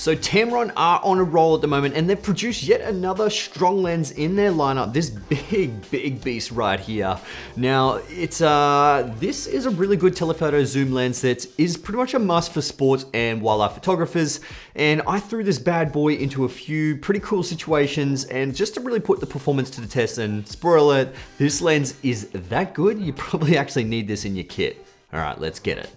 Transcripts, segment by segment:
So Tamron are on a roll at the moment, and they've produced yet another strong lens in their lineup. This big beast right here. Now, it's this is a really good telephoto zoom lens that is pretty much a must for sports and wildlife photographers. And I threw this bad boy into a few pretty cool situations, and just to really put the performance to the test. And spoiler alert, this lens is that good. You probably actually need this in your kit. All right, let's get it.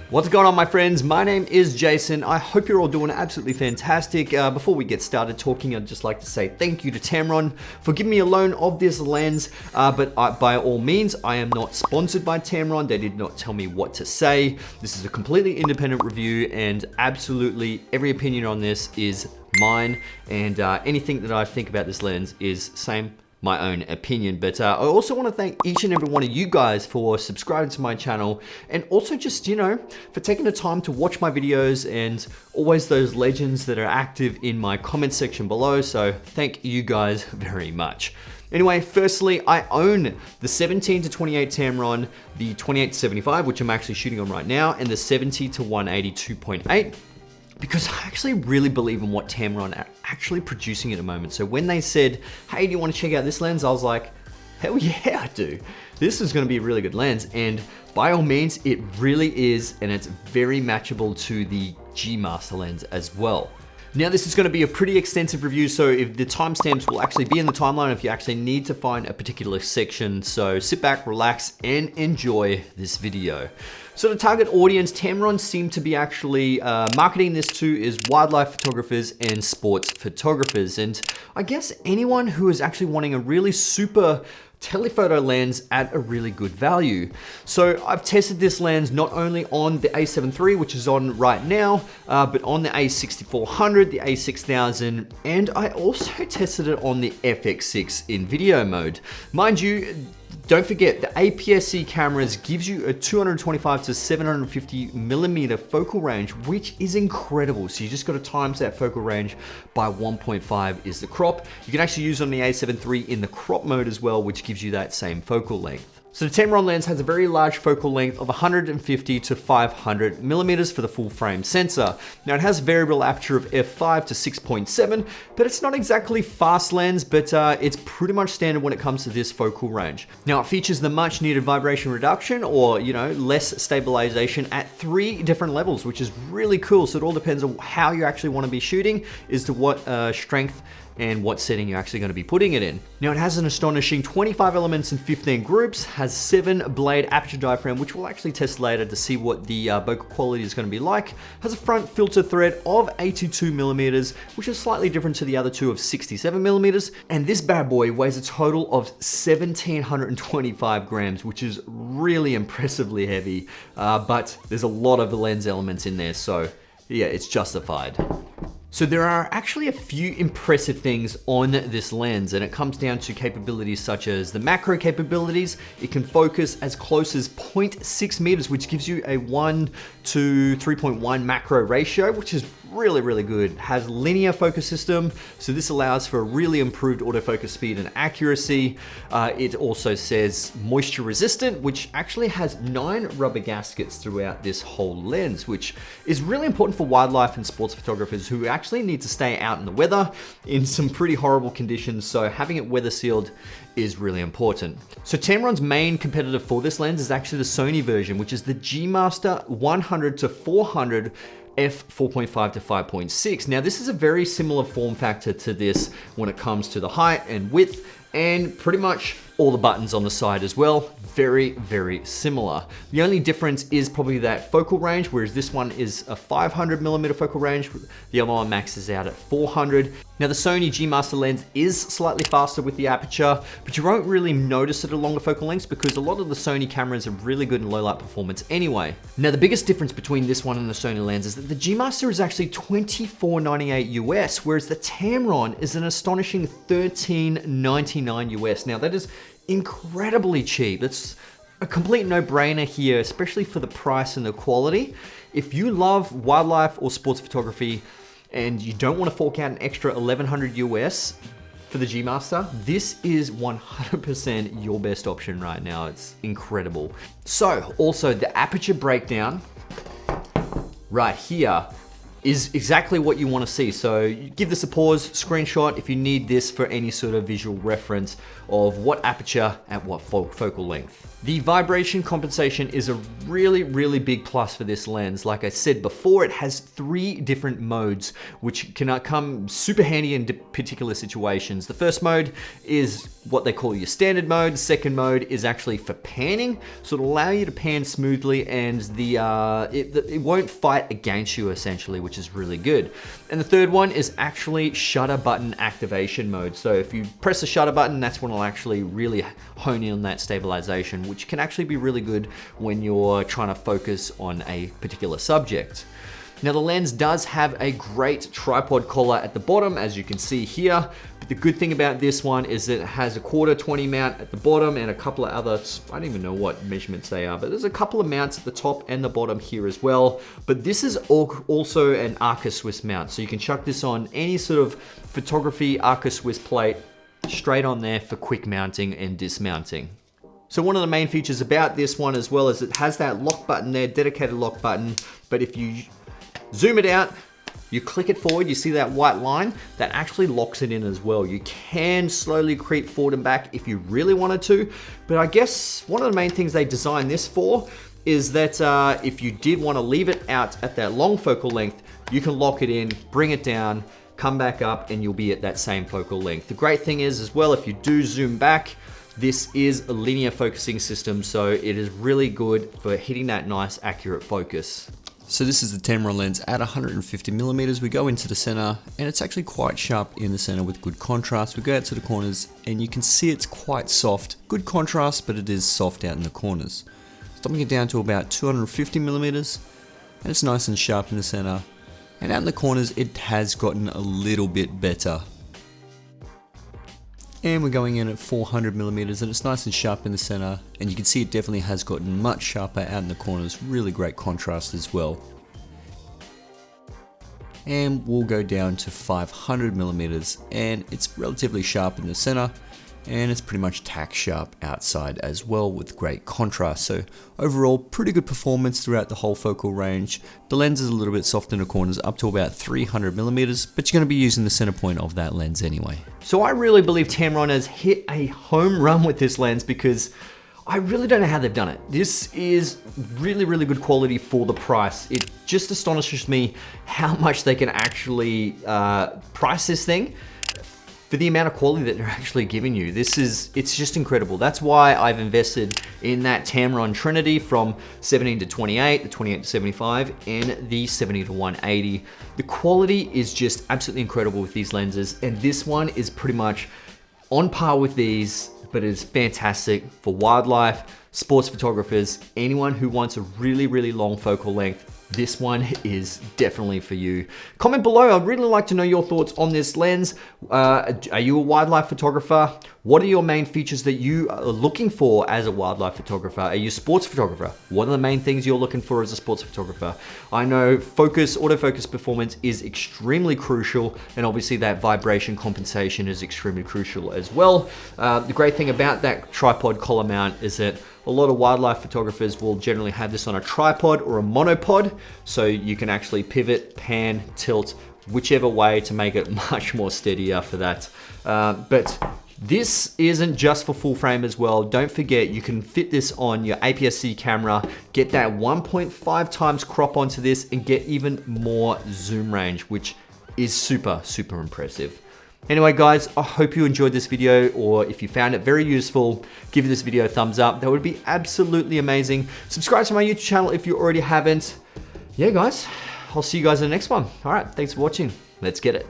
What's going on, my friends? My name is Jason. I hope you're all doing absolutely fantastic. Before we get started talking, I'd just like to say thank you to Tamron for giving me a loan of this lens. But by all means, I am not sponsored by Tamron. They did not tell me what to say. This is a completely independent review, and absolutely every opinion on this is mine. And anything that I think about this lens is my own opinion. But I also want to thank each and every one of you guys for subscribing to my channel, and also just, for taking the time to watch my videos, and always those legends that are active in my comment section below. So thank you guys very much. Anyway, firstly, I own the 17 to 28 Tamron, the 28 to 75, which I'm actually shooting on right now, and the 70 to 180 2.8. Because I actually really believe in what Tamron are actually producing at the moment. So when they said, hey, do you want to check out this lens? I was like, hell yeah, I do. This is going to be a really good lens. And by all means, it really is. And it's very matchable to the G Master lens as well. Now, this is going to be a pretty extensive review, so if the timestamps will actually be in the timeline if you actually need to find a particular section. So sit back, relax, and enjoy this video. So the target audience Tamron seem to be actually marketing this to is wildlife photographers and sports photographers. And I guess anyone who is actually wanting a really super telephoto lens at a really good value. So I've tested this lens not only on the A7 III, which is on right now, but on the A6400, the A6000, and I also tested it on the FX6 in video mode. Mind you, don't forget, the APS-C cameras gives you a 225 to 750 millimeter focal range, which is incredible. So you just got to times that focal range by 1.5 is the crop. You can actually use it on the A7 III in the crop mode as well, which gives you that same focal length. So the Tamron lens has a very large focal length of 150 to 500 millimeters for the full frame sensor. Now it has variable aperture of f5 to 6.7, but it's not exactly fast lens, but it's pretty much standard when it comes to this focal range. Now it features the much needed vibration reduction, or less stabilization at 3 different levels, which is really cool. So it all depends on how you actually want to be shooting as to what strength and what setting you're actually going to be putting it in. Now it has an astonishing 25 elements and 15 groups, has 7 blade aperture diaphragm, which we'll actually test later to see what the bokeh quality is going to be like. Has a front filter thread of 82 millimeters, which is slightly different to the other two of 67 millimeters. And this bad boy weighs a total of 1,725 grams, which is really impressively heavy. But there's a lot of the lens elements in there, so yeah, it's justified. So there are actually a few impressive things on this lens, and it comes down to capabilities such as the macro capabilities. It can focus as close as 0.6 meters, which gives you a 1 to 3.1 macro ratio, which is really good. It has linear focus system, so this allows for a really improved autofocus speed and accuracy. It also says moisture resistant, which actually has 9 rubber gaskets throughout this whole lens, which is really important for wildlife and sports photographers who actually need to stay out in the weather in some pretty horrible conditions. So having it weather sealed is really important. So Tamron's main competitor for this lens is actually the Sony version, which is the G Master 100 to 400 f4.5 to 5.6. Now this is a very similar form factor to this when it comes to the height and width, and pretty much all the buttons on the side as well. Very similar. The only difference is probably that focal range, whereas this one is a 500 millimeter focal range. The other one maxes out at 400. Now the Sony G Master lens is slightly faster with the aperture, but you won't really notice it at longer focal lengths because a lot of the Sony cameras are really good in low light performance anyway. Now the biggest difference between this one and the Sony lens is that the G Master is actually $24.98 US, whereas the Tamron is an astonishing $13.99 US. Now that is incredibly cheap. It's a complete no-brainer here, especially for the price and the quality. If you love wildlife or sports photography and you don't want to fork out an extra $1,100 US, for the G Master, this is 100% your best option right now. It's incredible. So also the aperture breakdown right here is exactly what you want to see. So you give this a pause, screenshot if you need this for any sort of visual reference of what aperture at what focal length. The vibration compensation is a really, really big plus for this lens. Like I said before, it has 3 different modes, which can come super handy in particular situations. The first mode is what they call your standard mode. The second mode is actually for panning, so it'll allow you to pan smoothly, and it won't fight against you essentially, which is really good. And the third one is actually shutter button activation mode. So if you press the shutter button, that's when it'll actually really hone in on that stabilization, which can actually be really good when you're trying to focus on a particular subject. Now the lens does have a great tripod collar at the bottom, as you can see here. But the good thing about this one is that it has a 1/4-20 mount at the bottom and a couple of other, I don't even know what measurements they are, but there's a couple of mounts at the top and the bottom here as well. But this is also an Arca Swiss mount, so you can chuck this on any sort of photography Arca Swiss plate straight on there for quick mounting and dismounting. So one of the main features about this one as well is it has that lock button there, dedicated lock button, but if you zoom it out, you click it forward, you see that white line, that actually locks it in as well. You can slowly creep forward and back if you really wanted to, but I guess one of the main things they designed this for is that if you did want to leave it out at that long focal length, you can lock it in, bring it down, come back up, and you'll be at that same focal length. The great thing is as well, if you do zoom back, this is a linear focusing system, so it is really good for hitting that nice accurate focus. So this is the Tamron lens at 150mm. We go into the center and it's actually quite sharp in the center with good contrast. We go out to the corners and you can see it's quite soft. Good contrast, but it is soft out in the corners. Stopping it down to about 250mm and it's nice and sharp in the center. And out in the corners it has gotten a little bit better. And we're going in at 400mm and it's nice and sharp in the center, and you can see it definitely has gotten much sharper out in the corners. Really great contrast as well. And we'll go down to 500mm and it's relatively sharp in the center, and it's pretty much tack sharp outside as well with great contrast. So overall, pretty good performance throughout the whole focal range. The lens is a little bit soft in the corners, up to about 300mm, but you're gonna be using the center point of that lens anyway. So I really believe Tamron has hit a home run with this lens, because I really don't know how they've done it. This is really, really good quality for the price. It just astonishes me how much they can actually price this thing for the amount of quality that they're actually giving you. It's just incredible. That's why I've invested in that Tamron Trinity from 17 to 28, the 28 to 75, and the 70 to 180. The quality is just absolutely incredible with these lenses, and this one is pretty much on par with these, but it's fantastic for wildlife, sports photographers, anyone who wants a really, really long focal length. This one is definitely for you. Comment below, I'd really like to know your thoughts on this lens. Are you a wildlife photographer? What are your main features that you are looking for as a wildlife photographer? Are you a sports photographer? What are the main things you're looking for as a sports photographer? I know autofocus performance is extremely crucial, and obviously that vibration compensation is extremely crucial as well. The great thing about that tripod collar mount is that a lot of wildlife photographers will generally have this on a tripod or a monopod, so you can actually pivot, pan, tilt, whichever way to make it much more steadier for that. But this isn't just for full frame as well. Don't forget, you can fit this on your APS-C camera, get that 1.5 times crop onto this, and get even more zoom range, which is super, super impressive. Anyway guys, I hope you enjoyed this video, or if you found it very useful, give this video a thumbs up. That would be absolutely amazing. Subscribe to my YouTube channel if you already haven't. Yeah guys, I'll see you guys in the next one. All right, thanks for watching. Let's get it.